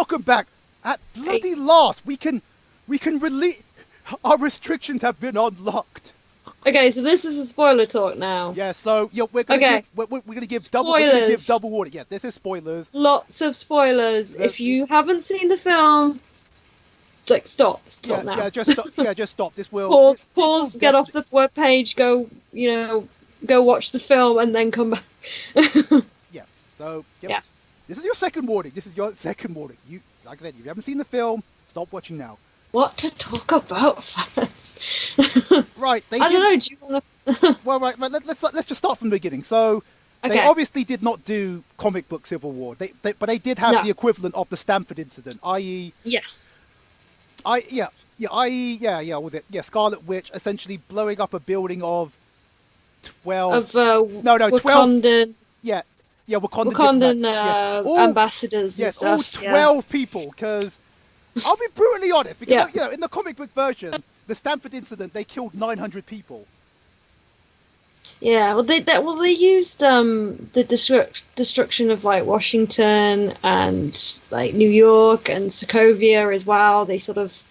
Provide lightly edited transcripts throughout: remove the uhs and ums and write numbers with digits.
welcome back. At bloody last, we can release. Our restrictions have been unlocked. Okay, so this is a spoiler talk now. Yeah, so we're gonna give double warning. Yeah, this is spoilers. Lots of spoilers. If you haven't seen the film, like stop now. Yeah, just stop. Yeah, just stop. This will pause. Get off the webpage. Go watch the film and then come back. Yeah. So yeah. This is your second warning. You, like I said, if you haven't seen the film, stop watching now. What to talk about first? Right. I don't know. Do you want to? Well, right. Let's just start from the beginning. So they obviously did not do comic book Civil War. But they did have the equivalent of the Stanford incident, i.e. Yes. Scarlet Witch essentially blowing up a building of 12. 12. Wakandan. Yeah, Wakandan ambassadors. Yes, and stuff. all 12 people. Because I'll be brutally honest. Because in the comic book version, the Stanford incident, they killed 900 people. Yeah, well, they used the destruction of like Washington and like New York and Sokovia as well. They sort of,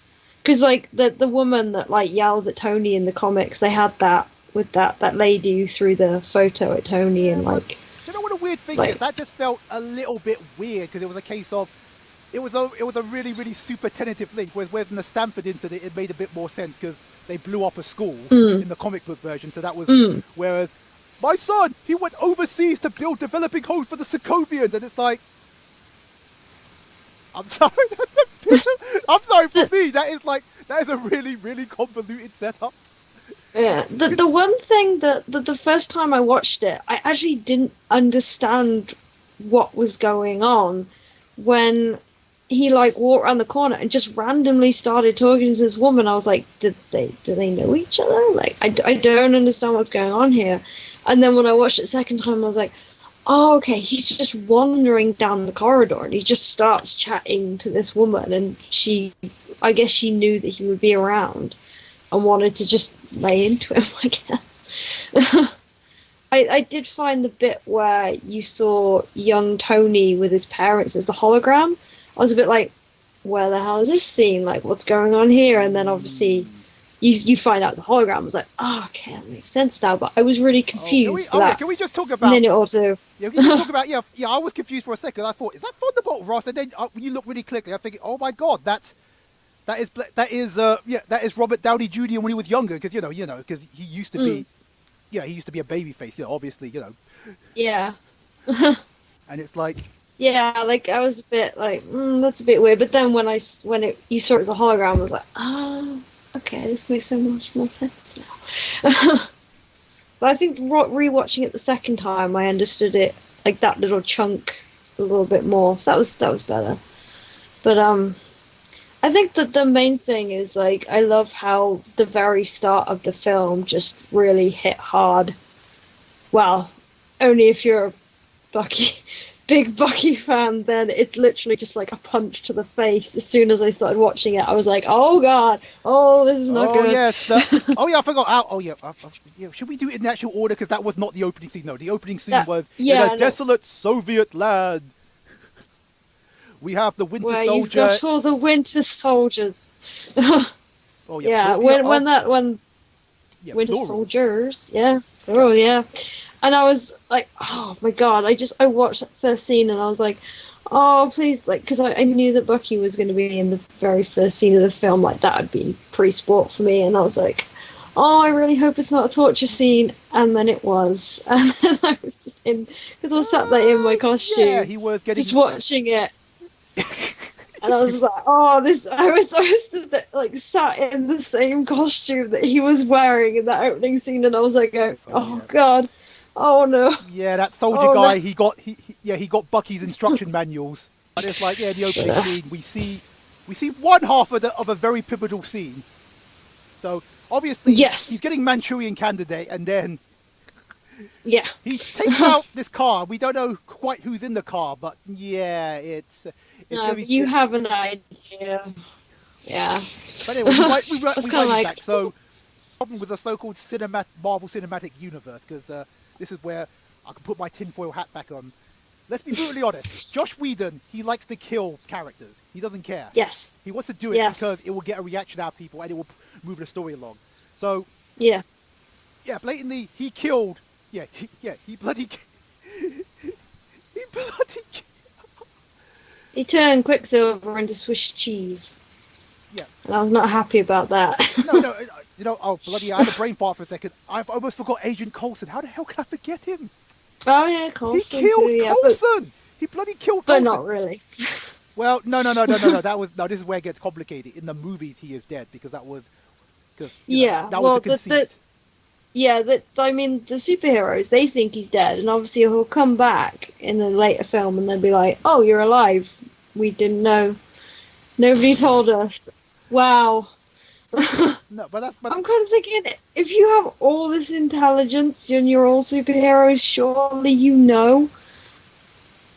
because like the woman that like yells at Tony in the comics, they had that with that lady who threw the photo at Tony and like. Do you know what a weird thing is? That just felt a little bit weird because it was a case of. It was a really, really super tentative link, whereas in the Stanford incident, it made a bit more sense because they blew up a school in the comic book version. So that was, whereas my son, he went overseas to build developing homes for the Sokovians, and it's like, I'm sorry, for me, that is a really, really convoluted setup. Yeah, the one thing that the first time I watched it, I actually didn't understand what was going on when he like walked around the corner and just randomly started talking to this woman. I was like, do they know each other? Like, I don't understand what's going on here. And then when I watched it second time, I was like, oh, okay, he's just wandering down the corridor and he just starts chatting to this woman, and I guess she knew that he would be around and wanted to just lay into him, I guess. I did find the bit where you saw young Tony with his parents as the hologram. I was a bit like, where the hell is this scene? Like, what's going on here? And then obviously you find out it's a hologram. I was like, oh, okay, that makes sense now. But I was really confused for that. Can we just talk about... minute or two? Yeah, can we just talk about... Yeah, I was confused for a second. I thought, is that Thunderbolt Ross? And then when you look really clearly, I'm thinking, oh my God, that is Robert Downey Jr. when he was younger. Because, because he used to be... Yeah, he used to be a babyface, obviously, Yeah. And it's like... Yeah, like, I was a bit like, that's a bit weird. But then when you saw it as a hologram, I was like, oh, okay, this makes so much more sense now. But I think rewatching it the second time, I understood it, like, that little chunk a little bit more. So that was better. But, I think that the main thing is, like, I love how the very start of the film just really hit hard. Well, only if you're a big Bucky fan, then it's literally just like a punch to the face. As soon as I started watching it, I was like, oh God, this is not good. Yes, I forgot. Should we do it in the actual order? Because that was not the opening scene. No, the opening scene was in a desolate Soviet land. We have the Winter Soldier. You've got all the Winter Soldiers. Winter Soldiers. Yeah. Oh yeah. And I was like, oh my God! I watched that first scene and I was like, oh please, like, because I knew that Bucky was going to be in the very first scene of the film. Like, that would be pre-sport for me, and I was like, oh, I really hope it's not a torture scene. And then it was, and then I was just because I was sat there in my costume. Yeah, he was just watching it. And I was just like, I was like sat in the same costume that he was wearing in that opening scene, and I was like, oh God, oh no. Yeah, that soldier guy, no. he got Bucky's instruction manuals. And it's like, the opening scene, we see one half of a very pivotal scene. So obviously, he's getting Manchurian Candidate, and then he takes out this car. We don't know quite who's in the car, but it's you have an idea. Yeah. But anyway, we run it back. So, the problem was a so-called Marvel Cinematic Universe, because this is where I can put my tinfoil hat back on. let's be brutally honest. Josh Whedon, he likes to kill characters. He doesn't care. Yes. He wants to do it because it will get a reaction out of people and it will move the story along. So, yeah, blatantly, he killed. He bloody. He turned Quicksilver into Swiss cheese. Yeah. And I was not happy about that. No, oh bloody! I had a brain fart for a second. I've almost forgot Agent Coulson. How the hell can I forget him? Oh yeah, Coulson. He killed Coulson. He bloody killed Coulson. But not really. Well, no. This is where it gets complicated. In the movies, he is dead because that was. Was the conceit. I mean, the superheroes, they think he's dead, and obviously he'll come back in a later film, and they'll be like, "Oh, you're alive. We didn't know. Nobody told us. Wow." No, but I'm kind of thinking, if you have all this intelligence and you're all superheroes, surely you know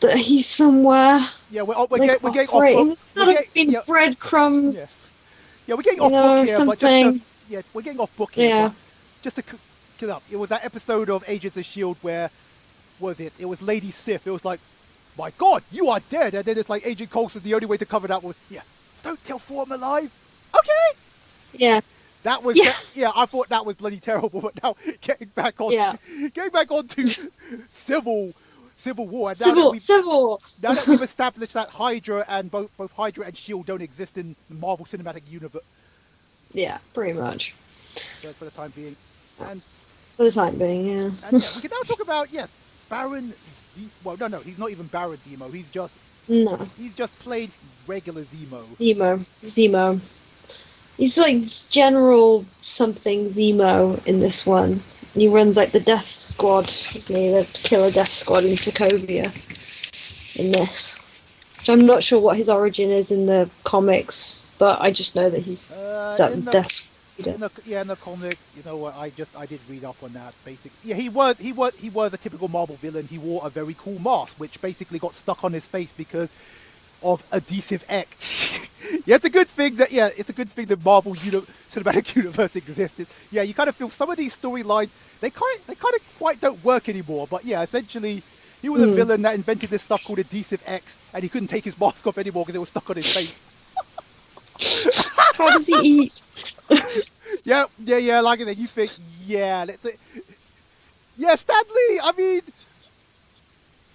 that he's somewhere. Yeah, we're getting off book. It's got to be breadcrumbs. Yeah, we're getting off book here, something. but we're getting off book here. Yeah. But just to kill up, it was that episode of Agents of S.H.I.E.L.D. where, it was Lady Sif. It was like, my God, you are dead. And then it's like Agent Coulson, the only way to cover that was, don't tell Thor I'm alive. Okay. Yeah. That was, I thought that was bloody terrible. But now getting back on to Civil War. Now that we've established that Hydra and both Hydra and S.H.I.E.L.D. don't exist in the Marvel Cinematic Universe. Yeah, pretty much. That's for the time being. And for the time being, yeah. And we can now talk about Baron. No, he's not even Baron Zemo. He's just He's just plain regular Zemo. Zemo. He's like General something Zemo in this one. He runs like the Death Squad, isn't he? The Killer Death Squad in Sokovia in this. Which I'm not sure what his origin is in the comics, but I just know that he's Death Squad. In the comics, you know what? I did read up on that. Basically, he was a typical Marvel villain. He wore a very cool mask, which basically got stuck on his face because of adhesive X. It's a good thing that Marvel Cinematic Universe existed. Yeah, you kind of feel some of these storylines they kind of quite don't work anymore. But yeah, essentially, he was a villain that invented this stuff called adhesive X, and he couldn't take his mask off anymore because it was stuck on his face. How does he eat? Yeah, like that. You think, Stan Lee. I mean,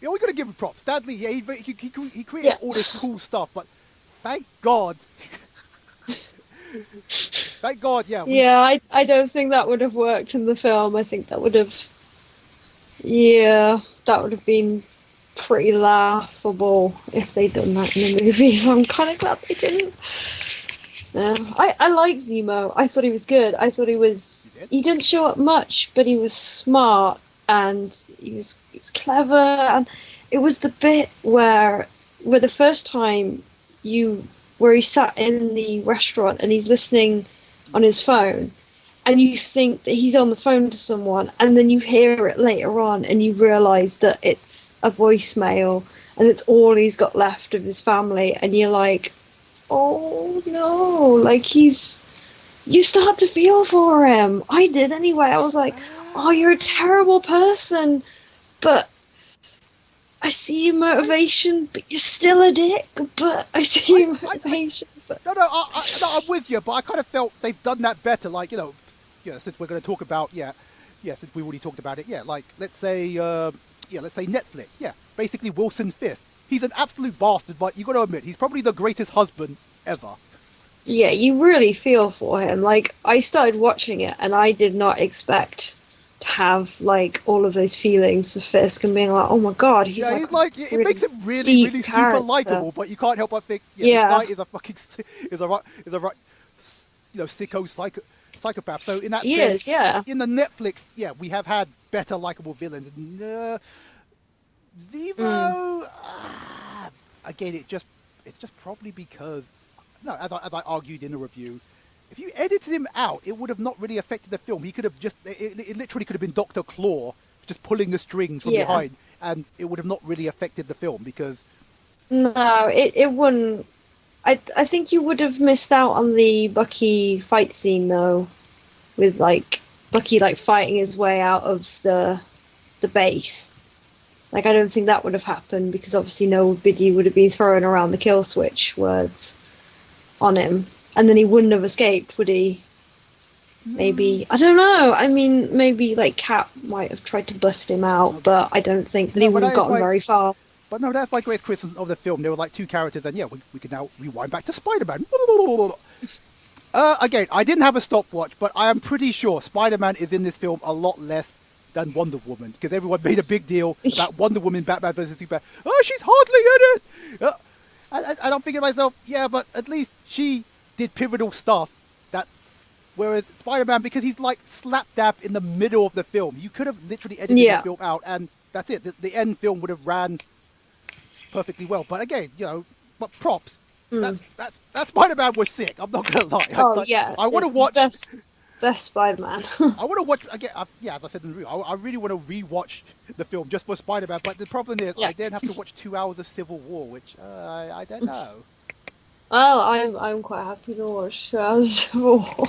we got to give him props. Stan Lee, he created all this cool stuff, but thank God. Thank God, I don't think that would have worked in the film. I think that would have been pretty laughable if they'd done that in the movie. So I'm kind of glad they didn't. I like Zemo. I thought he was good. I thought he didn't show up much, but he was smart and he was clever. And it was the bit where the first time where he sat in the restaurant and he's listening on his phone, and you think that he's on the phone to someone, and then you hear it later on and you realise that it's a voicemail and it's all he's got left of his family, and you're like, oh no, like you start to feel for him. I did anyway. I was like, oh, you're a terrible person, but I see your motivation, but you're still a dick. But I see your motivation. I'm with you, but I kind of felt they've done that better. Like, since we're going to talk about, since we already talked about it, like let's say Netflix, basically Wilson Fisk. He's an absolute bastard, but you got to admit, he's probably the greatest husband ever. Yeah, you really feel for him. Like, I started watching it, and I did not expect to have, like, all of those feelings for Fisk and being like, oh my God, he's like it makes him really, really super likable, but you can't help but think, this guy is a fucking, sicko psychopath. So in that sense, in the Netflix, we have had better likable villains. Zemo, again, it's just probably because, as I argued in the review, if you edited him out, it would have not really affected the film. He could have it literally could have been Dr. Claw just pulling the strings from behind, and it would have not really affected the film because... No, it wouldn't. I think you would have missed out on the Bucky fight scene, though, with, like, Bucky, like, fighting his way out of the base. Like, I don't think that would have happened because obviously nobody would have been throwing around the kill switch words on him. And then he wouldn't have escaped, would he? Maybe. I don't know. I mean, maybe, like, Cap might have tried to bust him out, but I don't think that he would have gotten very far. But no, that's my greatest criticism of the film. There were like two characters, and yeah, we can now rewind back to Spider-Man. Again, I didn't have a stopwatch, but I am pretty sure Spider-Man is in this film a lot less than Wonder Woman, because everyone made a big deal about Wonder Woman, Batman versus Superman. Oh, she's hardly in it! And I'm thinking to myself, yeah, but at least she did pivotal stuff. Whereas Spider-Man, because he's like slap dab in the middle of the film, you could have literally edited this film out, and that's it. The end film would have ran perfectly well. But again, but props. That Spider-Man was sick. I'm not gonna lie. I want to watch best Spider-Man. I want to watch again. As I said in the review, I really want to rewatch the film just for Spider-Man. But the problem is, I then have to watch 2 hours of Civil War, which I don't know. Well, I'm quite happy to watch Civil War.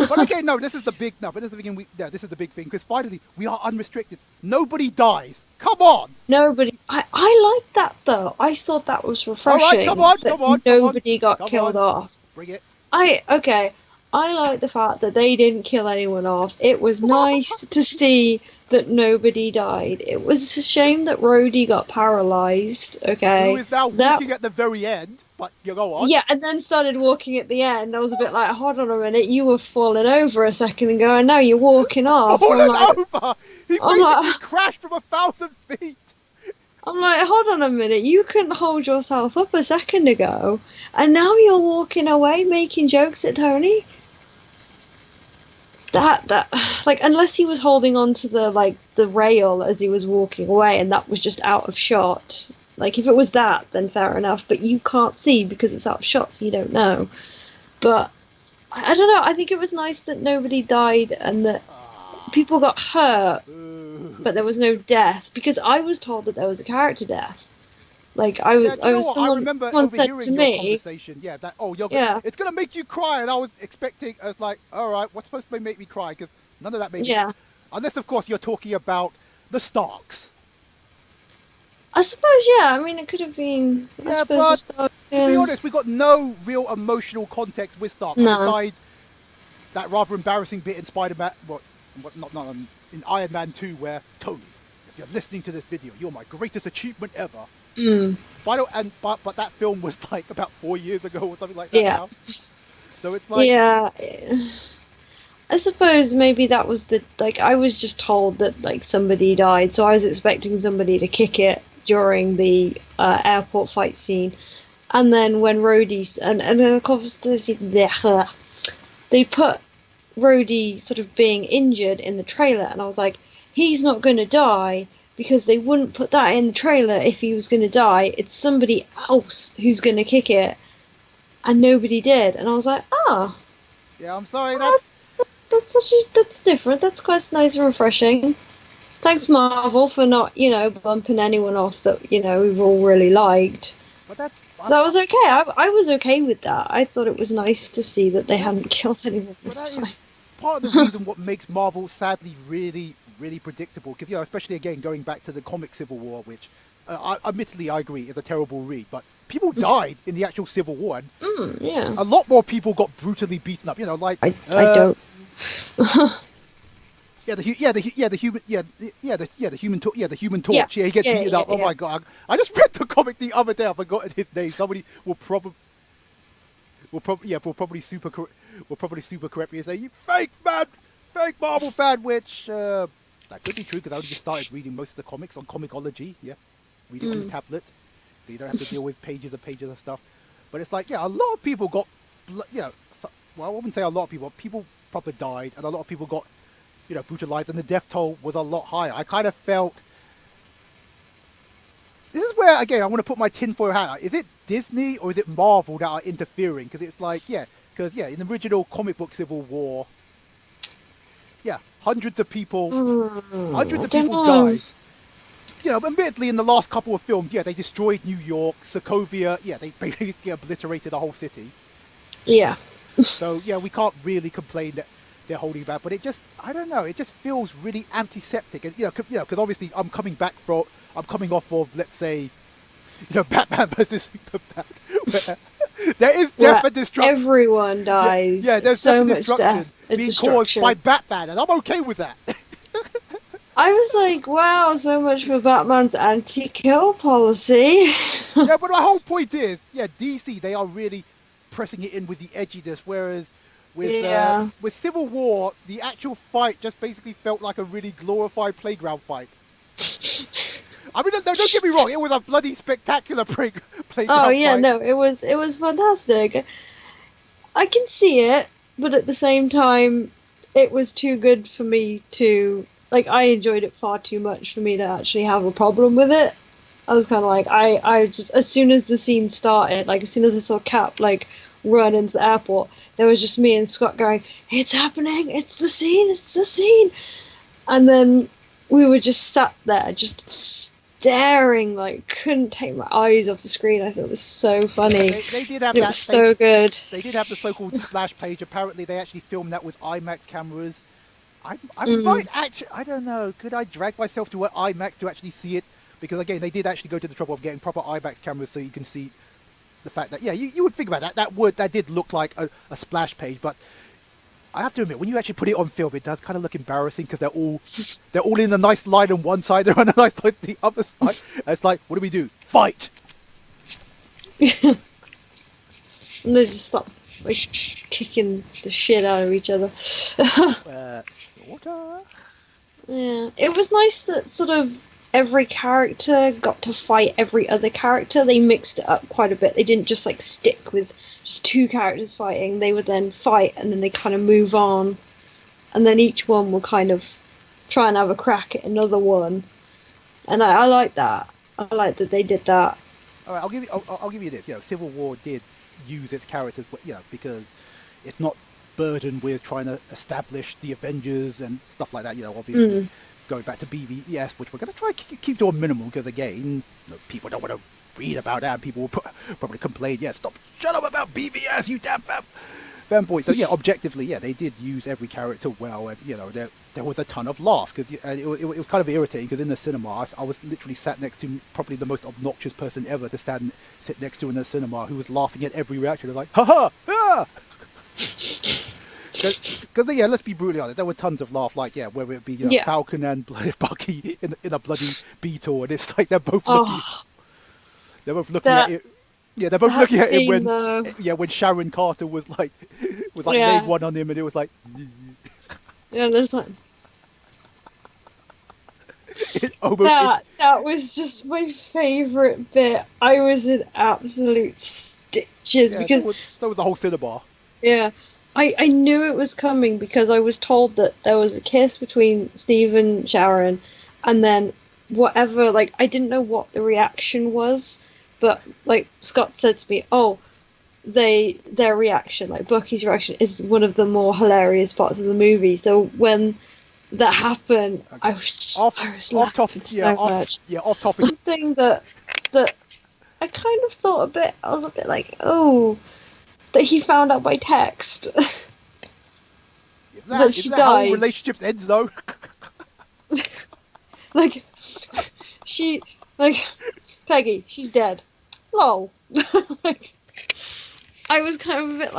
But again, this is the big this is the big thing, because finally we are unrestricted. Nobody dies. Come on. Nobody. I like that though. I thought that was refreshing. All right, come on. Nobody got killed off. Bring it. I like the fact that they didn't kill anyone off. It was nice to see that nobody died. It was a shame that Rhodey got paralyzed. Okay. Who is now walking at the very end, but you go on. Yeah, and then started walking at the end. I was a bit like, hold on a minute, you were falling over a second ago, and now you're walking off. Falling over? He basically crashed from 1,000 feet. I'm like, hold on a minute, you couldn't hold yourself up a second ago, and now you're walking away making jokes at Tony? That like, unless he was holding on to the rail as he was walking away and that was just out of shot. Like, if it was that, then fair enough, but you can't see because it's out of shot, so you don't know. But I don't know, I think it was nice that nobody died and that people got hurt, but there was no death, because I was told that there was a character death. Like, I remember overhearing your conversation. It's gonna make you cry, and I was like, all right, what's supposed to make me cry? Because none of that made me cry. Unless, of course, you're talking about the Starks. I suppose, yeah. I mean, it could have been. Yeah, but to be honest, we got no real emotional context with Stark besides that rather embarrassing bit in Spider-Man. In Iron Man 2, where Tony, if you're listening to this video, you're my greatest achievement ever. But that film was like about 4 years ago or something like that now. So it's like... Yeah. I suppose maybe that was I was just told that, somebody died, so I was expecting somebody to kick it during the airport fight scene. And then when Rhodey... And then, of course, they put Rhodey sort of being injured in the trailer, and I was like, he's not going to die, because they wouldn't put that in the trailer if he was going to die. It's somebody else who's going to kick it. And nobody did. And I was like, yeah, I'm sorry, that's different. That's quite nice and refreshing. Thanks, Marvel, for not, bumping anyone off that, we've all really liked. But that was okay. I was okay with that. I thought it was nice to see that they hadn't killed anyone this time. Part of the reason what makes Marvel sadly really, really predictable, because especially again going back to the comic Civil War, which admittedly I agree is a terrible read, but people died in the actual Civil War, and a lot more people got brutally beaten up. I don't. the Human Torch. Yeah, he gets beaten up. Oh my god! I just read the comic the other day. I forgot his name. Somebody will probably super correct me and say, "You fake Marvel fan," which that could be true, because I only just started reading most of the comics on Comixology. Reading on the tablet, so you don't have to deal with pages and pages of stuff. But it's like, a lot of people got, well, I wouldn't say a lot of people. People probably died, and a lot of people got, brutalized, and the death toll was a lot higher. I kind of felt. This is where, again, I want to put my tinfoil hat out. Is it Disney or is it Marvel that are interfering? Because it's like, in the original comic book Civil War, hundreds of people died. Admittedly, in the last couple of films, they destroyed New York, Sokovia. They basically obliterated the whole city. Yeah. So we can't really complain that they're holding back. But it just, I don't know, it just feels really antiseptic. And because obviously I'm coming back I'm coming off of, let's say, Batman versus Superman. Where there is death and destruction. Everyone dies. Yeah, there's so death and much destruction death and being destruction. caused by Batman, and I'm okay with that. I was like, wow, so much for Batman's anti-kill policy. Yeah, but my whole point is, DC, they are really pressing it in with the edginess, whereas with Civil War, the actual fight just basically felt like a really glorified playground fight. I mean, don't get me wrong, it was a bloody spectacular playground fight. No, it was fantastic. I can see it, but at the same time, it was too good for me to... Like, I enjoyed it far too much for me to actually have a problem with it. I was kind of like, I just, as soon as the scene started, like, as soon as I saw Cap, like, run into the airport, there was just me and Scott going, it's happening, it's the scene. And then we were just sat there, just staring, like, couldn't take my eyes off the screen. I thought it was so funny. They did have it was so good. They did have the so-called splash page. Apparently, they actually filmed that with IMAX cameras. I might actually, I don't know, could I drag myself to an IMAX to actually see it? Because again, they did actually go to the trouble of getting proper IMAX cameras so you can see the fact that, you would think about that. That did look like a splash page, but I have to admit, when you actually put it on film, it does kind of look embarrassing because they're all in a nice line on one side, they're on a nice line on the other side. And it's like, what do we do? Fight! And they just stop like kicking the shit out of each other. Sorta. Yeah, it was nice that sort of every character got to fight every other character. They mixed it up quite a bit. They didn't just like stick with just two characters fighting. They would then fight and then they kind of move on, and then each one will kind of try and have a crack at another one. And I like that. I like that they did that. All right, I'll give you this. Civil War did use its characters, because it's not burdened with trying to establish the Avengers and stuff like that. Obviously going back to BVS, which we're going to try to keep to a minimum because again, people don't want to read about that. People will probably complain. Shut up about BVS, you damn fanboy. So objectively, they did use every character well, and there was a ton of laugh because it was kind of irritating because in the cinema I was literally sat next to probably the most obnoxious person ever to sit next to in the cinema who was laughing at every reaction. They're like, ha ha, ha! Because let's be brutally honest, there were tons of laugh, like whether it be Falcon and Bucky in a bloody Beetle, and it's like they're both looking at it. Yeah, they're both looking at him when Sharon Carter was like laid one on him, and it was like. Yeah, there's like. That was just my favourite bit. I was in absolute stitches because so was the whole cinema. Yeah, I knew it was coming because I was told that there was a kiss between Steve and Sharon, and then whatever. Like, I didn't know what the reaction was, but like Scott said to me, their reaction, like Bucky's reaction, is one of the more hilarious parts of the movie. So when that happened, okay. I was laughing so much. Yeah, off topic. One thing that I kind of thought a bit, I was a bit like, that he found out by text that she died. How relationships ends though. like Peggy, she's dead. Lol. Like, I was kind of a bit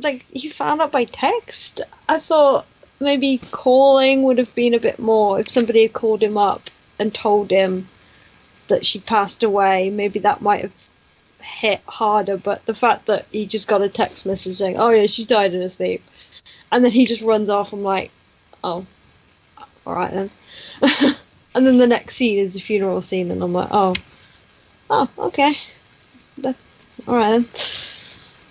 like he found out by text. I thought maybe calling would have been a bit more. If somebody had called him up and told him that she passed away, maybe that might have hit harder. But the fact that he just got a text message saying, "Oh yeah, she's died in her sleep," and then he just runs off, I'm like, oh, all right then. And then the next scene is the funeral scene, and I'm like, oh, okay, all right then.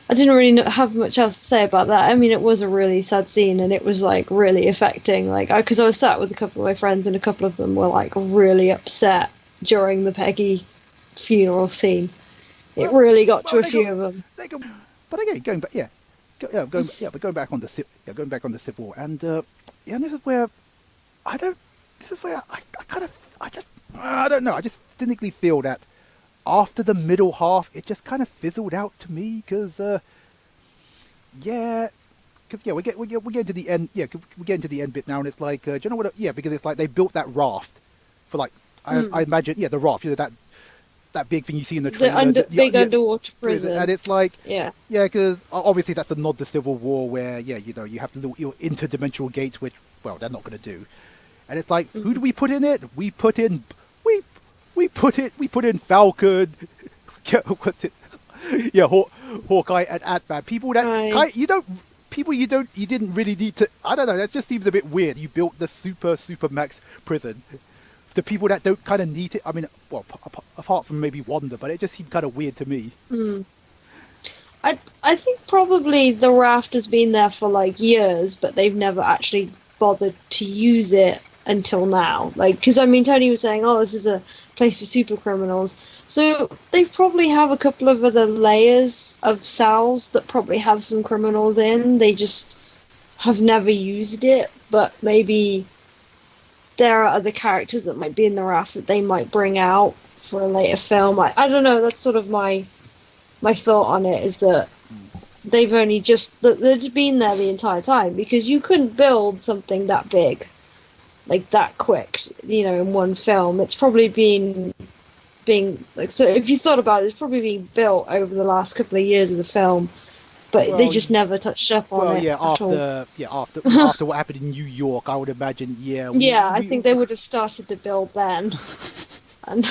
I didn't really have much else to say about that. I mean, it was a really sad scene, and it was like really affecting. Like, because I was sat with a couple of my friends, and a couple of them were like really upset during the Peggy funeral scene. It really got to a few of them. But again, going back on the Civil War, and this is where I don't know. I just distinctly feel that after the middle half, it just kind of fizzled out to me because we're getting to the end. Yeah, we're getting to the end bit now, and it's like, do you know what? Yeah, because it's like they built that raft for like I imagine, the raft, that big thing you see in the trailer, big underwater prison. And it's like, yeah, because obviously that's a nod to Civil War, where you have the little interdimensional gates, which, well, they're not going to do. And it's like, who do we put in it? We put in Falcon, Hawkeye and Ant-Man. People that you didn't really need to. I don't know. That just seems a bit weird. You built the super max prison. The people that don't kind of need it. I mean, well, apart from maybe Wanda, but it just seemed kind of weird to me. I think probably the raft has been there for like years, but they've never actually bothered to use it until now. Like, because I mean, Tony was saying, "Oh, this is a place for super criminals," so they probably have a couple of other layers of cells that probably have some criminals in. They just have never used it, but maybe there are other characters that might be in the raft that they might bring out for a later film. I don't know. That's sort of my thought on it, is that they've only they've been there the entire time, because you couldn't build something that big, like that quick, in one film. It's probably being like, so if you thought about it, it's probably being built over the last couple of years of the film. But they just never touched up on it. After what happened in New York, I would imagine. I think they would have started the build then, and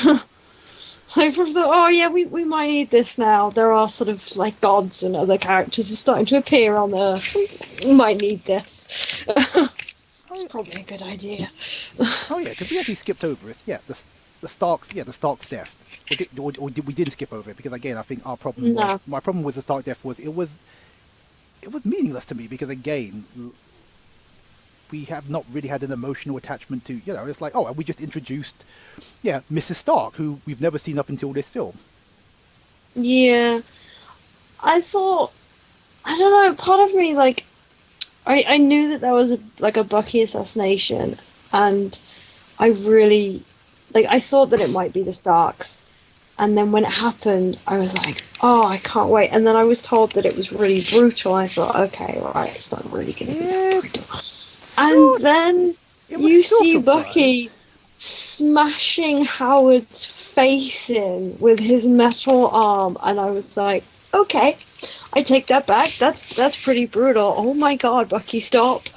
I thought, we might need this now. There are sort of like gods and other characters are starting to appear on Earth. We might need this. It's probably a good idea. Because we actually skipped over it. The Stark's death. Or we didn't skip over it, because again, I think my problem with the Stark death was it was meaningless to me, because again, we have not really had an emotional attachment to, it's like, we just introduced Mrs. Stark, who we've never seen up until this film. Yeah, I thought, I don't know, part of me, like, I knew that there was a Bucky assassination, and I really, like, I thought that it might be the Starks. And then when it happened, I was like, oh, I can't wait. And then I was told that it was really brutal. I thought, okay, right, it's not really going to be that brutal. And then you see Bucky smashing Howard's face in with his metal arm. And I was like, okay, I take that back. That's pretty brutal. Oh my God, Bucky, stop,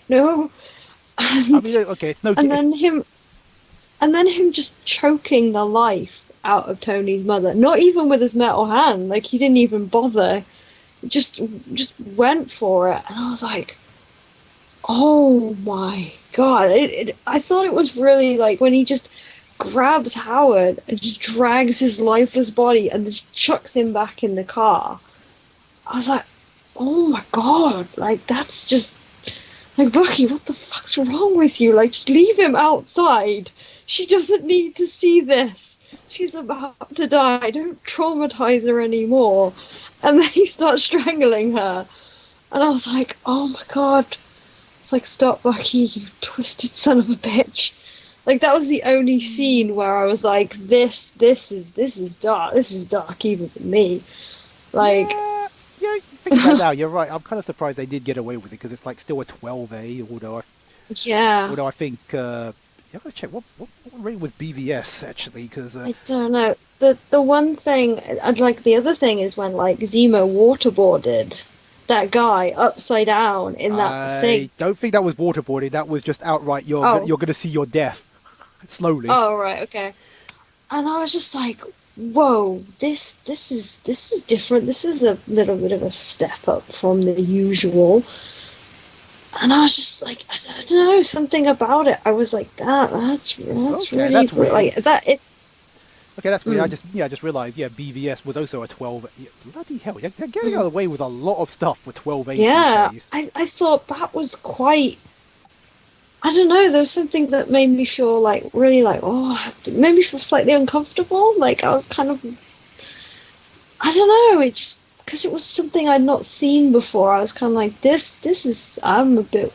no. And, it's no. And then him just choking the life out of Tony's mother, not even with his metal hand, like he didn't even bother, just went for it. And I was like, oh my God. I thought it was really, like, when he just grabs Howard and just drags his lifeless body and just chucks him back in the car. I was like, oh my God, like, that's just, like, Bucky, what the fuck's wrong with you? Like, just leave him outside. She doesn't need to see this. She's about to die. Don't traumatize her anymore. And then he starts strangling her. And I was like, oh my God. It's like, stop, Bucky, you twisted son of a bitch. Like, that was the only scene where I was like, this is dark. This is dark even for me. Like, yeah, think about it now. You're right. I'm kind of surprised they did get away with it, because it's like still a 12A. Although I think I gotta check what rate was BVS actually, because I don't know. The one thing, and like the other thing, is when like Zemo waterboarded that guy upside down in that sink. I don't think that was waterboarding. That was just outright. You're going to see your death slowly. Oh right, okay. And I was just like, whoa, this is different. This is a little bit of a step up from the usual. And I was just like, I don't know, something about it. I was like, that's really that's weird. Like that. Okay, that's weird. I just realised. BVS was also a 12. Bloody hell, they're getting away with a lot of stuff for 12A. Yeah, I thought that was quite. I don't know. There was something that made me feel like really like, made me feel slightly uncomfortable. Like I was kind of. I don't know. It just. Because it was something I'd not seen before. I was kind of like, this is, I'm a bit,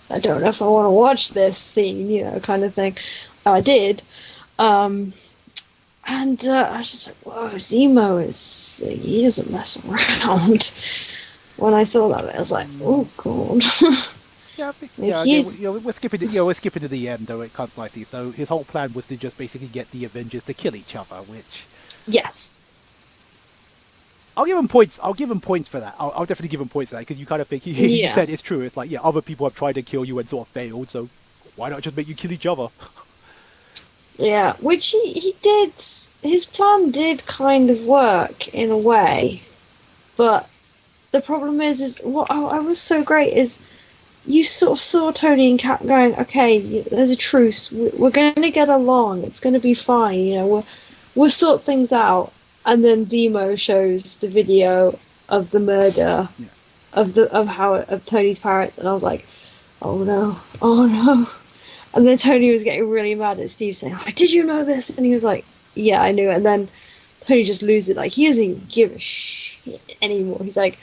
I don't know if I want to watch this scene, kind of thing. I did. And I was just like, whoa, Zemo he doesn't mess around. When I saw that, I was like, oh, God. Yeah, I think, Like yeah. Again, he's we're skipping. We're skipping to the end, though it cuts nicely. So his whole plan was to just basically get the Avengers to kill each other, which yes, I'll give him points. I'll give him points for that. I'll definitely give him points for that because you kind of think he yeah, said it's true. It's like, yeah, other people have tried to kill you and sort of failed, so why not just make you kill each other? yeah. Which he did. His plan did kind of work in a way, but the problem is what I was so great is you sort of saw Tony and Cap going, okay, there's a truce. We're going to get along. It's going to be fine. We'll sort things out. And then Zemo shows the video of the murder Yeah. of Tony's parents, and I was like, oh no, oh no. And then Tony was getting really mad at Steve, saying, oh, did you know this? And he was like, yeah, I knew it. And then Tony just loses it. Like, he doesn't give a shit anymore. He's like,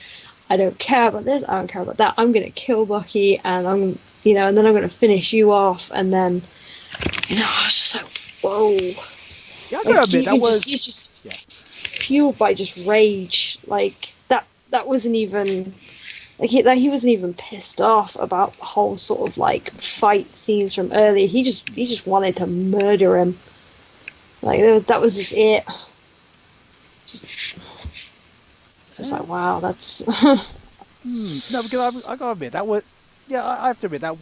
I don't care about this. I don't care about that. I'm gonna kill Bucky, and and then I'm gonna finish you off. And then, I was just like, whoa. Yeah, I gotta admit that was. He's just Yeah. fueled by just rage. Like that wasn't even he wasn't even pissed off about the whole sort of like fight scenes from earlier. He just wanted to murder him. Like that was just it. Just like, wow, that's No, because I gotta admit that was. Yeah, I have to admit that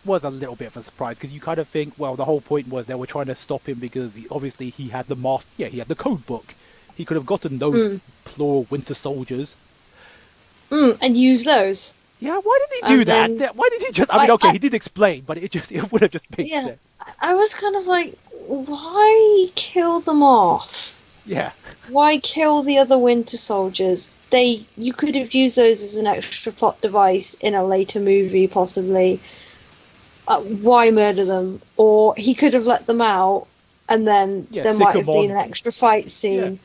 was a little bit of a surprise because you kind of think, well, the whole point was they were trying to stop him because obviously he had the mask. Yeah, he had the code book. He could have gotten those plural Winter Soldiers. and use those. Yeah, why did he do that? Then, Why did he just? I mean, okay, he did explain, but it would have just made sense. I was kind of like, why kill them off? Yeah. Why kill the other Winter Soldiers? You could have used those as an extra plot device in a later movie, possibly. Why murder them? Or he could have let them out, and then there might have been an extra fight scene. Yeah.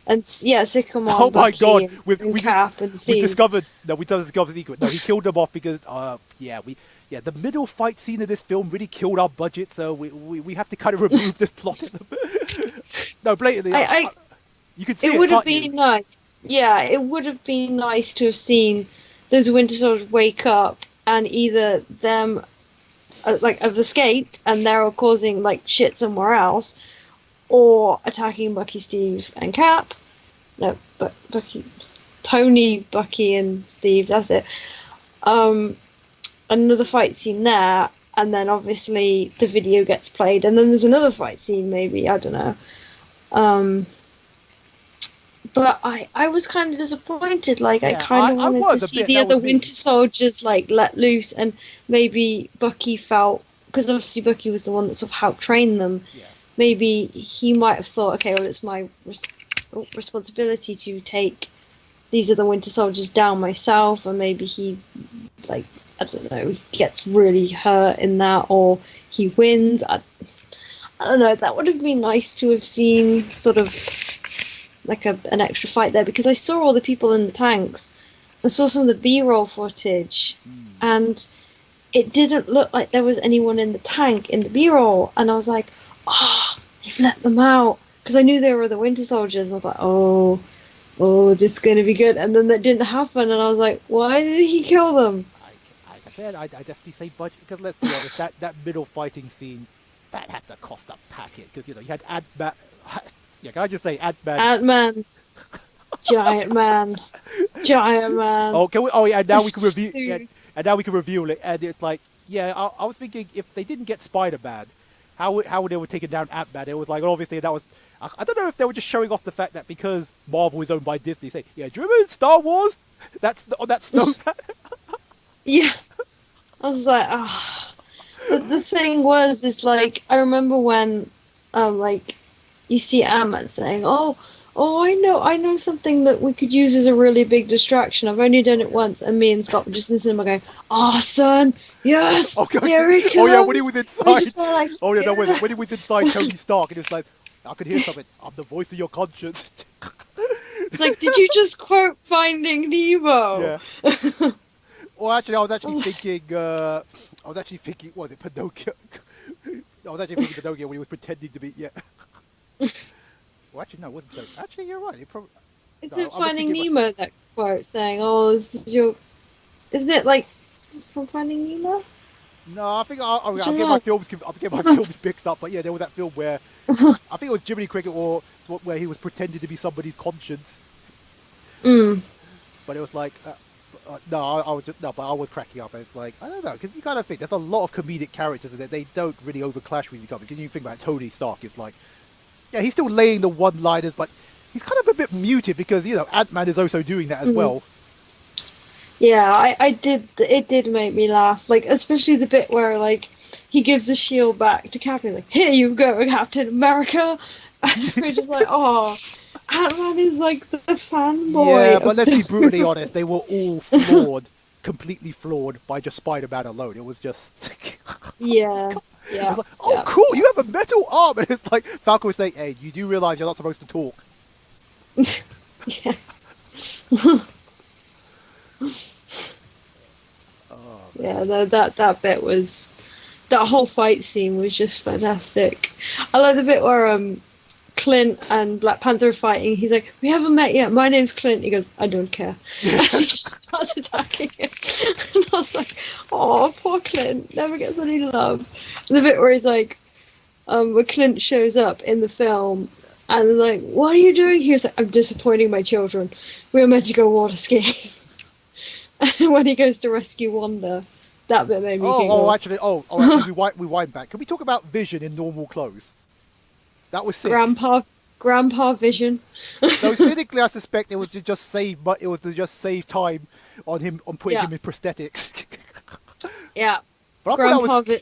And sick them on. Oh my God! And Cap and Steve. We discovered the secret. No, he killed them off because the middle fight scene of this film really killed our budget, so we have to kind of remove this plot. No, blatantly. You could see it. It would have been nice. Yeah, it would have been nice to have seen those Winter Soldiers wake up and either them have escaped and they're causing like shit somewhere else, or attacking Bucky, Steve, and Cap. No, but Tony, Bucky, and Steve. That's it. Another fight scene there, and then obviously the video gets played, and then there's another fight scene. Maybe, I don't know. But I was kind of disappointed. Like, I kind of wanted to see the other Winter Soldiers like let loose, and maybe Bucky felt, because obviously Bucky was the one that sort of helped train them. Yeah. Maybe he might have thought, okay, well, it's my responsibility to take these other Winter Soldiers down myself, and maybe he, like, I don't know, he gets really hurt in that, or he wins. I don't know. That would have been nice to have seen, sort of like an extra fight there, because I saw all the people in the tanks. I saw some of the B-roll footage, and it didn't look like there was anyone in the tank in the B-roll, and I was like, oh, they've let them out, because I knew they were the Winter Soldiers, and I was like, oh, this is going to be good, and then that didn't happen, and I was like, why did he kill them? I definitely say budget, because let's be honest, that middle fighting scene, that had to cost a packet, because, you had Ant-Man, yeah, can I just say Ant-Man? Ant-Man. Giant man. Oh, can we? Oh, yeah, and now we can reveal. Yeah, and now we can reveal it. And it's like, yeah, I was thinking if they didn't get Spider-Man, how would they have taken down Ant-Man? It was like, obviously that was. I don't know if they were just showing off the fact that because Marvel is owned by Disney, say, yeah, do you remember in Star Wars? That's on that snowman. Yeah, I was like, the thing was, is like, I remember when, like, you see Ant-Man saying, oh, I know something that we could use as a really big distraction. I've only done it once, and me and Scott were just in the cinema going, "Oh, son, yes, here he comes." Oh yeah, when he was inside. Like, oh yeah, no, when he was inside Tony Stark, and it's like, I could hear something. I'm the voice of your conscience. It's like, did you just quote Finding Nemo? Yeah. Well, actually, I was actually thinking, was it Pinocchio? I was actually thinking Pinocchio when he was pretending to be, yeah. Well, actually, no, it wasn't Pinocchio. Actually, you're right. Is it Finding Nemo, that quote saying, oh, this is your... Isn't it, like, from Finding Nemo? No, I think I'm don't getting know. I'm getting my films mixed up. But yeah, there was that film where I think it was Jiminy Cricket or where he was pretending to be somebody's conscience. Mm. But it was like, no, I was just no, but I was cracking up. And it's like I don't know because you kind of think there's a lot of comedic characters in it. They don't really overclash with each other. Because you think about Tony Stark, it's like, yeah, he's still laying the one-liners, but he's kind of a bit muted because Ant-Man is also doing that as well. Yeah, I did. It did make me laugh, like especially the bit where like he gives the shield back to Captain, like here you go, Captain America. And we're just like, oh, Ant-Man is like the Yeah, fanboy but of let's be the. brutally honest. They were all flawed, completely flawed by just Spider-Man alone. It was just. Yeah, It's yeah, like, oh, yeah, cool, you have a metal arm, and it's like Falcon was saying, "Hey, you do realize you're not supposed to talk." yeah. Oh man. Yeah, that bit was that whole fight scene was just fantastic. I like the bit where Clint and Black Panther are fighting. He's like, "We haven't met yet. My name's Clint." He goes, "I don't care." And he just starts attacking him. And I was like, "Oh, poor Clint, never gets any love." And the bit where he's like, where Clint shows up in the film. And they're like, "What are you doing here?" He's like, "I'm disappointing my children. We were meant to go water skiing." And when he goes to rescue Wanda, that bit made me giggle. Actually, we wind back. Can we talk about Vision in normal clothes? That was sick. Grandpa Vision. Though cynically, I suspect it was to just save, but it was to just save time on putting Yeah. him in prosthetics. Yeah, But I thought that was.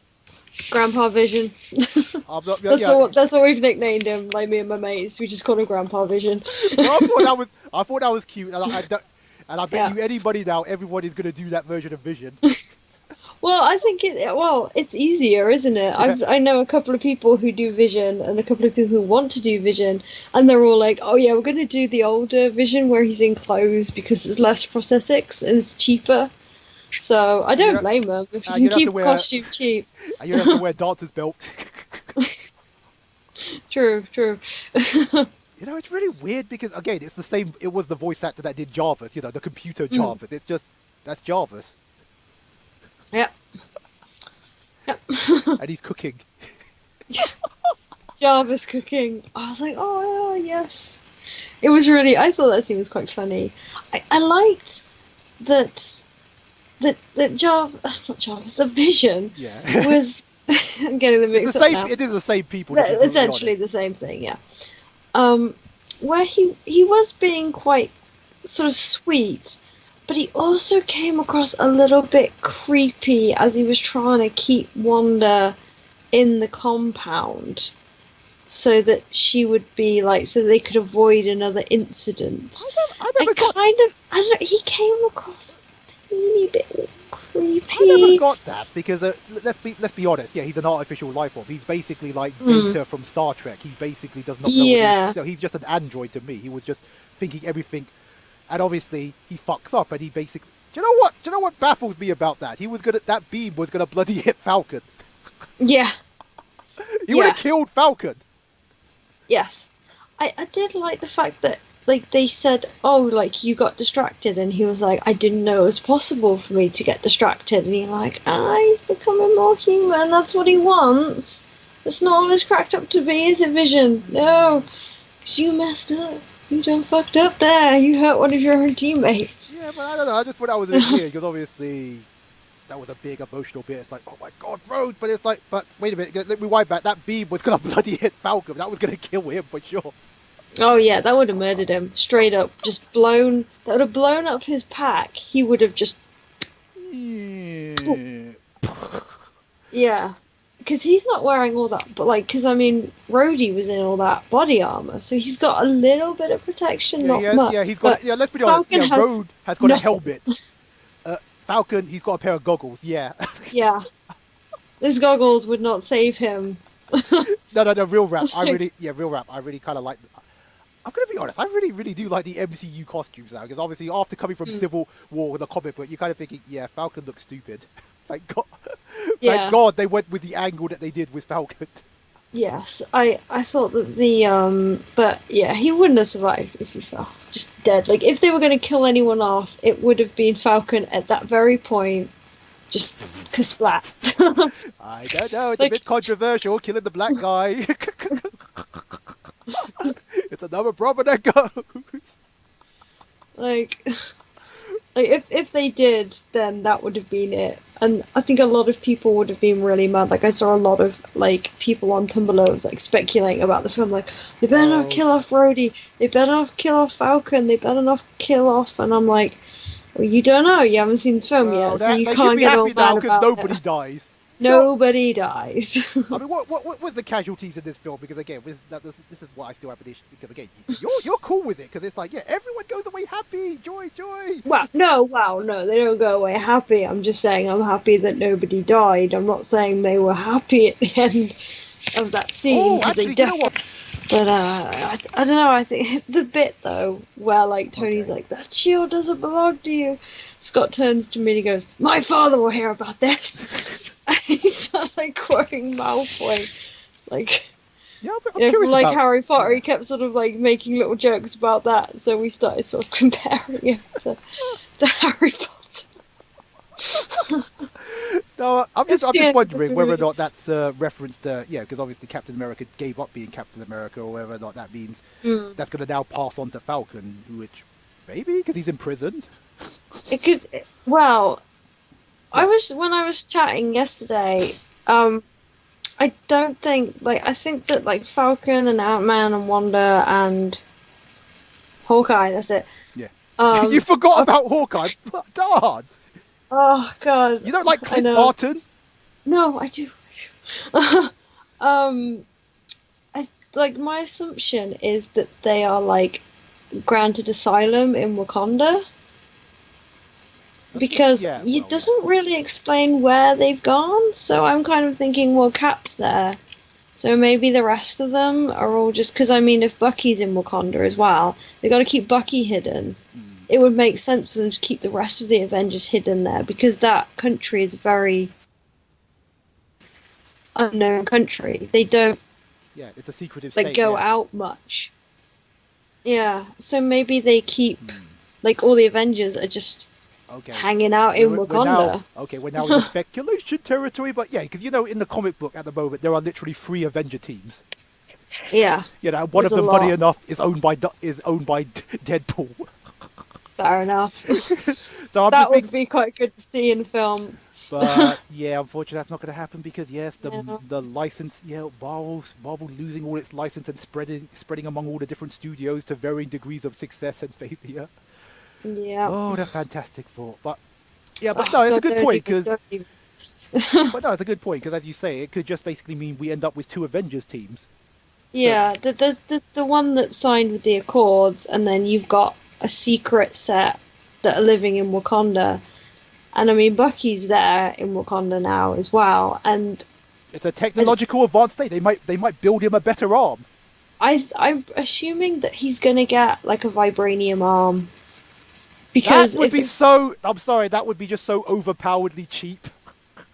Grandpa Vision. That's what we've nicknamed him. Like me and my mates, we just call him Grandpa Vision. I thought that was cute, and I bet Yeah. you anybody now, everybody's gonna do that version of Vision. Well, I think it's easier, isn't it? I know a couple of people who do Vision and a couple of people who want to do Vision, and they're all like, "Oh yeah, we're going to do the older Vision where he's in clothes because it's less prosthetics and it's cheaper." So I don't blame them if you can keep costume cheap. And you don't have to wear dancer's belt. True. It's really weird because again, it's the same. It was the voice actor that did Jarvis. The computer Jarvis. It's just that's Jarvis. Yep. And he's cooking. Jarvis cooking. I was like, oh yes. It was really. I thought that scene was quite funny. I liked that not Jarvis, the Vision was. I'm getting the mix up now. It is the same people. Essentially the same thing, yeah. Where he was being quite sort of sweet, but he also came across a little bit creepy as he was trying to keep Wanda in the compound so that she would be like, so they could avoid another incident. He came across a teeny bit creepy. I never got that because let's be honest. Yeah, he's an artificial life form. He's basically like Data from Star Trek. He basically does not know. Yeah. He's just an android to me. He was just thinking everything, and obviously he fucks up. And he basically, do you know what baffles me about that? That beam was gonna bloody hit Falcon. Yeah. He would have killed Falcon. Yes. I did like the fact that like they said, oh, like you got distracted, and he was like, I didn't know it was possible for me to get distracted, and he's like, he's becoming more human, that's what he wants. It's not all it's cracked up to be, is it, Vision? No, because you messed up. You done fucked up there. You hurt one of your own teammates. Yeah, but I don't know. I just thought that was a bit weird because obviously that was a big emotional bit. It's like, oh my god, Rhodes! But it's like, but wait a minute, let me wind back. That beam was gonna bloody hit Falcon. That was gonna kill him for sure. Oh yeah, that would have murdered him straight up. That would have blown up his pack. He would have just. Yeah, because he's not wearing all that. But because Rhodey was in all that body armor, so he's got a little bit of protection. Not much. Yeah, he's got. Yeah, let's be honest. Rhodes has got a helmet. Falcon, he's got a pair of goggles. Yeah. Yeah. His goggles would not save him. No, real rap. Real rap. I really kind of like. I'm going to be honest, I really do like the MCU costumes now, because obviously after coming from Civil War with a comic book, you're kind of thinking, yeah, Falcon looks stupid. Thank God. Thank God they went with the angle that they did with Falcon. Yes, I thought that but yeah, he wouldn't have survived if he fell. Just dead. Like, if they were going to kill anyone off, it would have been Falcon at that very point. Just splat. I don't know. It's a bit controversial, killing the black guy. It's another brother that goes. Like if they did, then that would have been it. And I think a lot of people would have been really mad. Like I saw a lot of people on Tumblr was speculating about the film. Like they better not kill off Rhodey. They better not kill off Falcon. They better not kill off. And I'm like, well, you don't know. You haven't seen the film yet, so you can't get all mad about it. Nobody dies. Nobody dies. I mean, what was the casualties in this film? Because again, this is what I still have an issue. Because again, you're cool with it because it's like, yeah, everyone goes away happy, joy. No, they don't go away happy. I'm just saying I'm happy that nobody died. I'm not saying they were happy at the end of that scene. Oh, actually, you know what? But I don't know. I think the bit though where Tony's like, that shield doesn't belong to you. Scott turns to me and he goes, "My father will hear about this." He's quoting Malfoy, Yeah, I'm curious about Harry Potter. He kept sort of making little jokes about that, so we started sort of comparing him to Harry Potter. No, I'm just wondering whether or not that's reference to because obviously Captain America gave up being Captain America, or whether or not that means that's going to now pass on to Falcon, which maybe because he's in prison. It could. Well, when I was chatting yesterday. I don't think I think that Falcon and Ant-Man and Wanda and Hawkeye. That's it. Yeah. You forgot about Hawkeye. Darn. Oh God. You don't like Clint Barton? No, I do. My assumption is that they are granted asylum in Wakanda. Because it doesn't really explain where they've gone, so I'm kind of thinking, well, Cap's there, so maybe the rest of them are all just... Because, I mean, if Bucky's in Wakanda as well, they've got to keep Bucky hidden. It would make sense for them to keep the rest of the Avengers hidden there, because that country is a very unknown country. They don't... Yeah, it's a secretive state. Go out much. Yeah, so maybe they keep... all the Avengers are just... hanging out in Wakanda. We're now in the speculation territory, but because in the comic book at the moment there are literally 3 Avenger teams. Yeah. One of them, funny enough, is owned by Deadpool. Fair enough. So that would be quite good to see in film. But unfortunately that's not going to happen because the license, Marvel losing all its license and spreading among all the different studios to varying degrees of success and failure. Yeah. Oh, the Fantastic Four. But no, it's a good point because. But no, it's a good point because, as you say, it could just basically mean we end up with 2 Avengers teams. Yeah, there's the one that signed with the Accords, and then you've got a secret set that are living in Wakanda, and I mean Bucky's there in Wakanda now as well, and it's a technological advanced state. They might build him a better arm. I'm assuming that he's gonna get a vibranium arm. Because that would be so... I'm sorry, that would be just so overpoweredly cheap.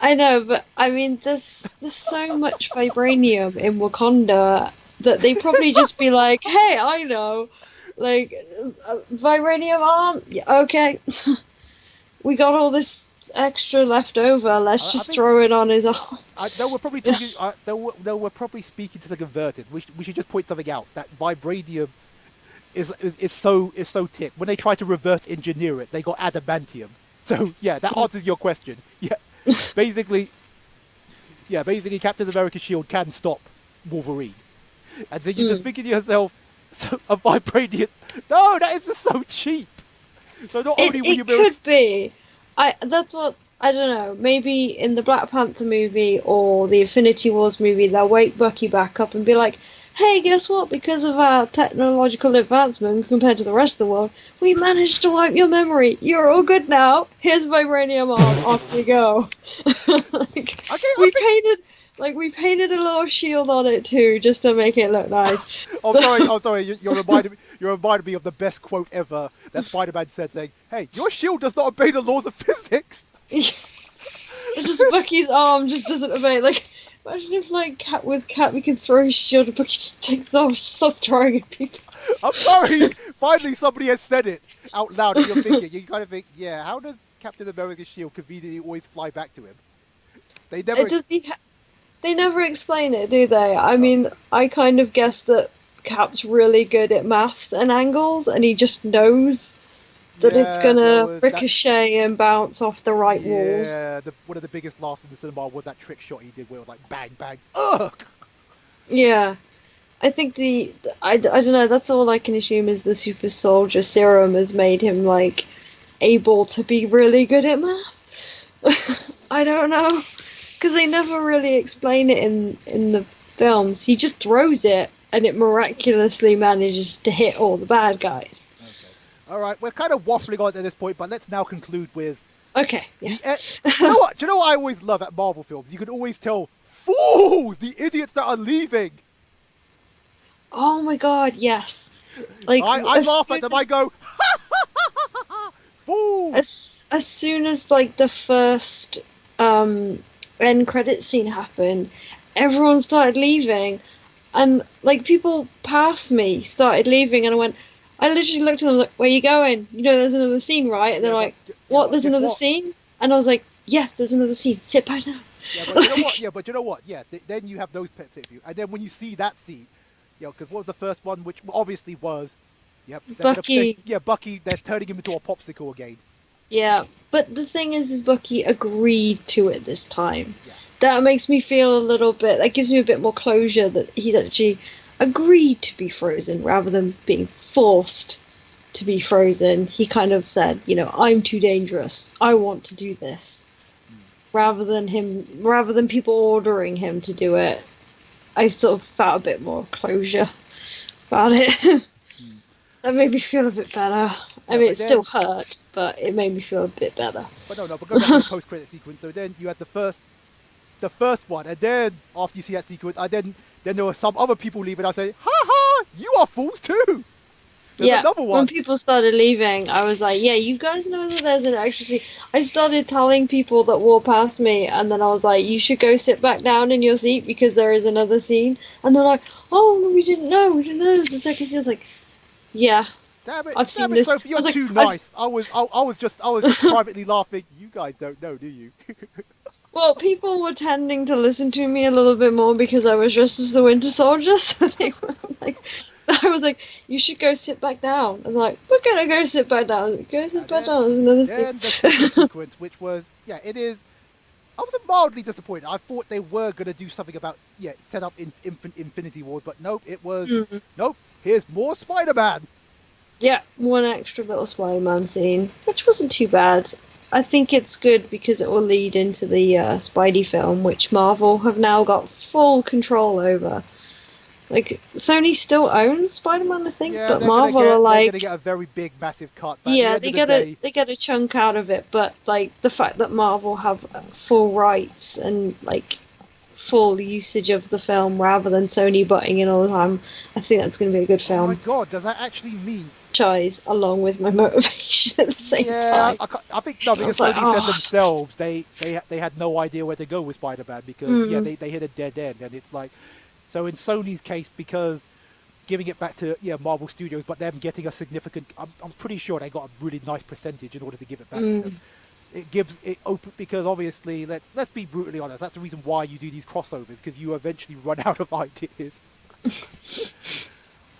I know, but I mean, there's so much vibranium in Wakanda that they probably just be like, hey, I know, vibranium arm? Yeah, okay. We got all this extra left over, let's just throw it on his arm. We're probably speaking to the converted. We should just point something out, that vibranium... is so thick. When they try to reverse engineer it, they got adamantium. So that answers your question. Basically Captain America's shield can stop Wolverine. And so you're just thinking to yourself, a vibranium. No, that is just so cheap. So not only will you be could be. That's what I don't know. Maybe in the Black Panther movie or the Infinity Wars movie, they'll wake Bucky back up and be like, hey, guess what? Because of our technological advancement compared to the rest of the world, we managed to wipe your memory. You're all good now. Here's vibranium arm. Off we go. We painted a little shield on it too, just to make it look nice. I'm sorry. You're reminding me of the best quote ever that Spider-Man said, saying, "Hey, your shield does not obey the laws of physics." It's just Bucky's arm just doesn't obey. Imagine if, Cap we can throw his shield and Bucky just takes off and starts throwing at people. I'm sorry. Finally, somebody has said it out loud, and you're thinking. You kind of think, how does Captain America's shield conveniently always fly back to him? They never. They never explain it, do they? I mean, I kind of guess that Cap's really good at maths and angles, and he just knows that it's gonna ricochet and bounce off the right walls. Yeah, one of the biggest laughs in the cinema was that trick shot he did where it was like bang, bang, ugh! Yeah. I think I don't know, that's all I can assume is the super soldier serum has made him, like, able to be really good at math. I don't know. Because they never really explain it in the films. He just throws it, and it miraculously manages to hit all the bad guys. Okay. All right, we're kind of waffling on at this point, but let's now conclude with... Okay, yeah. Do you know what? Do you know what I always love at Marvel films? You can always tell, fools! The idiots that are leaving! Oh my god, yes. Like I laugh at them, I go, ha ha ha ha ha! Fools! As soon as, like, the first... end credit scene happened, everyone started leaving, and like people past me started leaving, and I literally looked at them like, where are you going? You know there's another scene, right? And they're like, what, there's another scene? And I was like, yeah, there's another scene, sit back down. But you know what? Then you have those pets at you, and then when you see that scene, because what was the first one, which obviously was Bucky. Bucky, they're turning him into a popsicle again. Yeah, but the thing is Bucky agreed to it this time. Yeah. That makes me feel a little bit... That gives me a bit more closure that he's actually agreed to be frozen rather than being forced to be frozen. He kind of said, I'm too dangerous. I want to do this. Rather than people ordering him to do it. I sort of felt a bit more closure about it. That made me feel a bit better. I mean, it still hurt, but it made me feel a bit better. But going back to the post-credit sequence, so then you had the first one, and then after you see that sequence, then there were some other people leaving. I say, ha ha, you are fools too. There's another one. When people started leaving, I was like, yeah, you guys know that there's an extra scene. I started telling people that walked past me, and then I was like, you should go sit back down in your seat because there is another scene. And they're like, oh, we didn't know there's a second scene. I was like, yeah. Damn it, I've seen this. Sophie, you're too nice. I was just privately laughing. You guys don't know, do you? Well, people were tending to listen to me a little bit more because I was dressed as the Winter Soldier. So they were like, I was like, you should go sit back down. And like, we're gonna go sit back down. Go sit back down. There's another scene. Then the second sequence, which was, it is. I was mildly disappointed. I thought they were gonna do something about set up in Infinity Wars, but nope. It was nope. Here's more Spider-Man. Yeah, one extra little Spider-Man scene, which wasn't too bad. I think it's good because it will lead into the Spidey film, which Marvel have now got full control over. Like, Sony still owns Spider-Man, I think, but Marvel are like... They're going to get a very big, massive cut. Yeah, they get a chunk out of it, but, like, the fact that Marvel have full rights and, like, full usage of the film rather than Sony butting in all the time, I think that's going to be a good film. Oh my god, does that actually mean... along with my motivation at the same time. I think because Sony said themselves they had no idea where to go with Spider-Man because they hit a dead end, and it's like, so in Sony's case, because giving it back to Marvel Studios, but them getting a significant, I'm pretty sure they got a really nice percentage in order to give it back to them. It gives it open because obviously let's be brutally honest, that's the reason why you do these crossovers, because you eventually run out of ideas.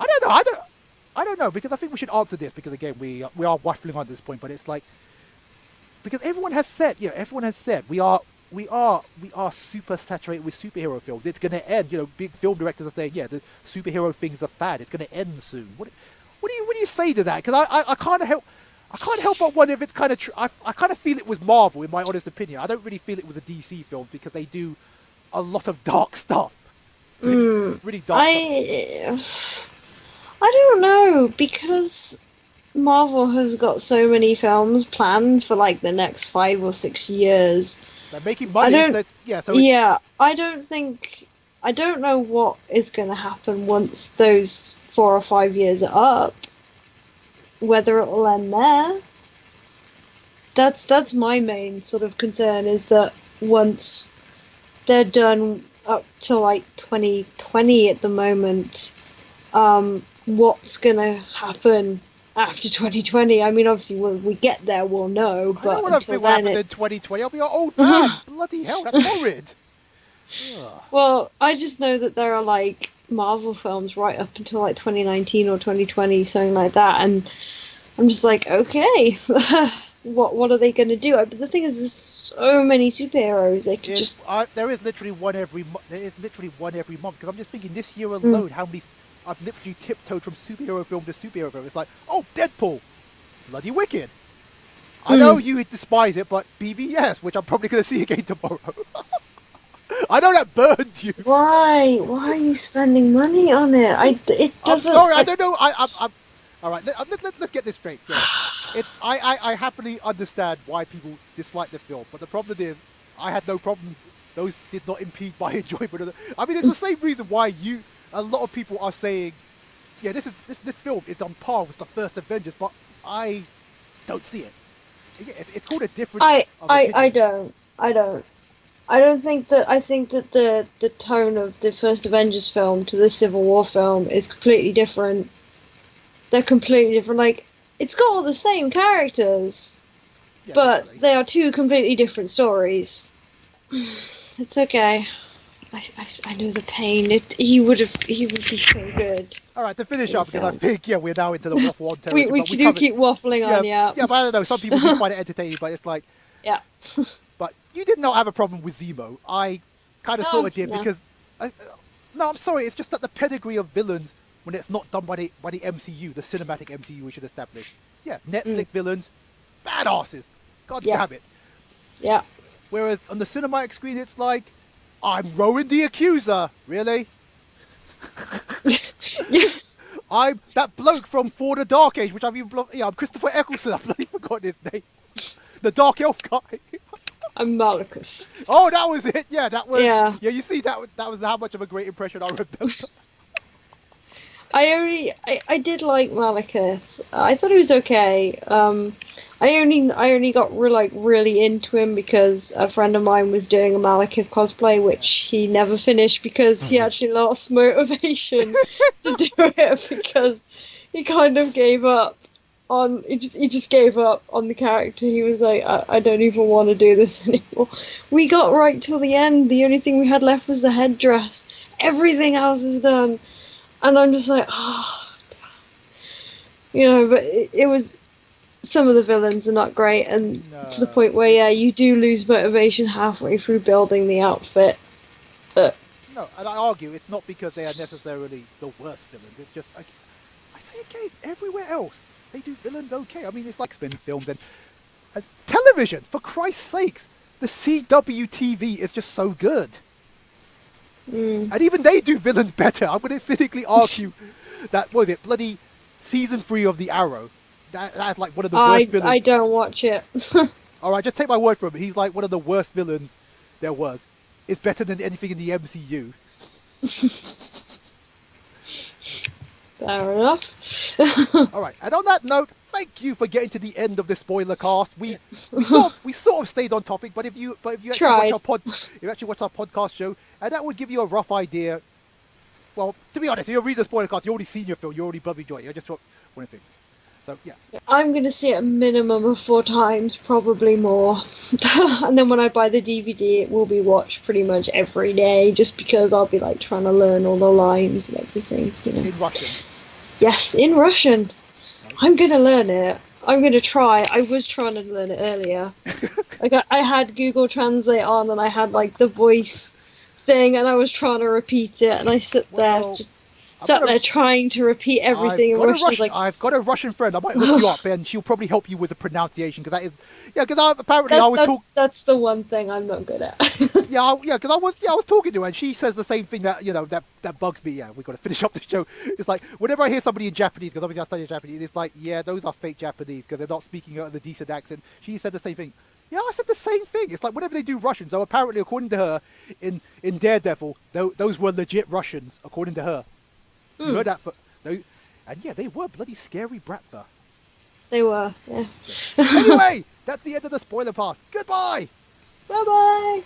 I don't know, because I think we should answer this, because again we are waffling on this point, but it's like, because everyone has said we are super saturated with superhero films. It's going to end. Big film directors are saying, the superhero thing's a fad. It's going to end soon. What do you say to that? Because I can't help but wonder if it's kind of true. I kind of feel it was Marvel, in my honest opinion. I don't really feel it was a DC film, because they do a lot of dark stuff. Really dark stuff. I don't know, because Marvel has got so many films planned for like the next 5 or 6 years. They're making money. I don't know what is going to happen once those 4 or 5 years are up. Whether it will end there. That's my main sort of concern, is that once they're done up to like 2020 at the moment, what's going to happen after 2020. I mean, obviously, when we get there, we'll know. But I don't want to think what happens in 2020. I'll be an old man. Bloody hell, that's horrid. Well, I just know that there are like Marvel films right up until like 2019 or 2020, something like that, and I'm just like, okay, what are they going to do? But the thing is, there's so many superheroes. They could just there is literally one every month. Because I'm just thinking this year alone, how many I've literally tiptoed from superhero film to superhero film. It's like, oh, Deadpool, bloody wicked. I know you despise it, but BVS, which I'm probably going to see again tomorrow. I know that burns you. Why are you spending money on it? It doesn't. I'm sorry, I don't know. I'm all right. Let's get this straight. Yeah. I happily understand why people dislike the film, but the problem is, I had no problem. Those did not impede my enjoyment of it. I mean, it's the same reason why a lot of people are saying, yeah, this film is on par with the first Avengers, but I don't see it. Yeah, it's called a difference. I don't. I think that the tone of the first Avengers film to the Civil War film is completely different. They're completely different. Like, it's got all the same characters, but definitely. They are two completely different stories. It's okay. I know the pain. He would be so good. All right, to finish up, because I think we're now into the waffle on territory. we do keep waffling on, yeah. Yeah, but I don't know. Some people do find it entertaining, but it's like, yeah. But you did not have a problem with Zemo. I kind of sort of did because, no, I'm sorry. It's just that the pedigree of villains when it's not done by the MCU, the cinematic MCU, we should establish. Yeah, Netflix villains, badasses. God damn it. Yeah. Whereas on the cinematic screen, it's like, I'm Rowan the Accuser. Really? I'm that bloke from For the Dark Age, which I've even I'm Christopher Eccleston. I've bloody forgotten his name. The Dark Elf guy. I'm Malekith. Oh, that was it. Yeah, that was. Yeah. Yeah, you see, that was how much of a great impression I remember. I did like Malekith. I thought he was okay. I only got really into him because a friend of mine was doing a Malekith cosplay, which he never finished because he actually lost motivation to do it because he kind of gave up on he just gave up on the character. He was like, I don't even want to do this anymore. We got right till the end. The only thing we had left was the headdress. Everything else is done. And I'm just like, but it was, some of the villains are not great, and to the point where, you do lose motivation halfway through building the outfit. But no, and I argue it's not because they are necessarily the worst villains. It's just, I say again, everywhere else, they do villains okay. I mean, it's like spin films and television, for Christ's sakes. The CW TV is just so good. And even they do villains better. I'm going to cynically argue that, what was it, bloody season 3 of The Arrow. That's like one of the worst villains. I don't watch it. Alright, just take my word for it. He's like one of the worst villains there was. It's better than anything in the MCU. Fair enough. Alright, and on that note, thank you for getting to the end of the spoiler cast. We sort of stayed on topic, but if you actually watch our podcast show, and that would give you a rough idea. Well, to be honest, if you're reading the spoiler cast, you already seen your film, you already bloody enjoyed it. I just want to think. So yeah. I'm gonna see it a minimum of 4 times, probably more. And then when I buy the DVD, it will be watched pretty much every day, just because I'll be like trying to learn all the lines and everything. In Russian. Yes, in Russian. I'm gonna learn it. I'm gonna try. I was trying to learn it earlier. I had Google Translate on, and I had like the voice thing, and I was trying to repeat it, and I sat there trying to repeat everything in Russian. I've got a Russian friend. I might hook you up, and she'll probably help you with the pronunciation, because that is, because that's the one thing I'm not good at. because I was talking to her, and she says the same thing that that bugs me. Yeah, we've got to finish up the show. It's like whenever I hear somebody in Japanese, because obviously I study Japanese, it's like, yeah, those are fake Japanese because they're not speaking out the decent accent. She said the same thing. Yeah, I said the same thing. It's like whenever they do Russian, so apparently according to her, in Daredevil, those were legit Russians according to her. You heard that? And yeah, they were bloody scary bratva. They were, yeah. Anyway, that's the end of the spoiler part. Goodbye! Bye-bye!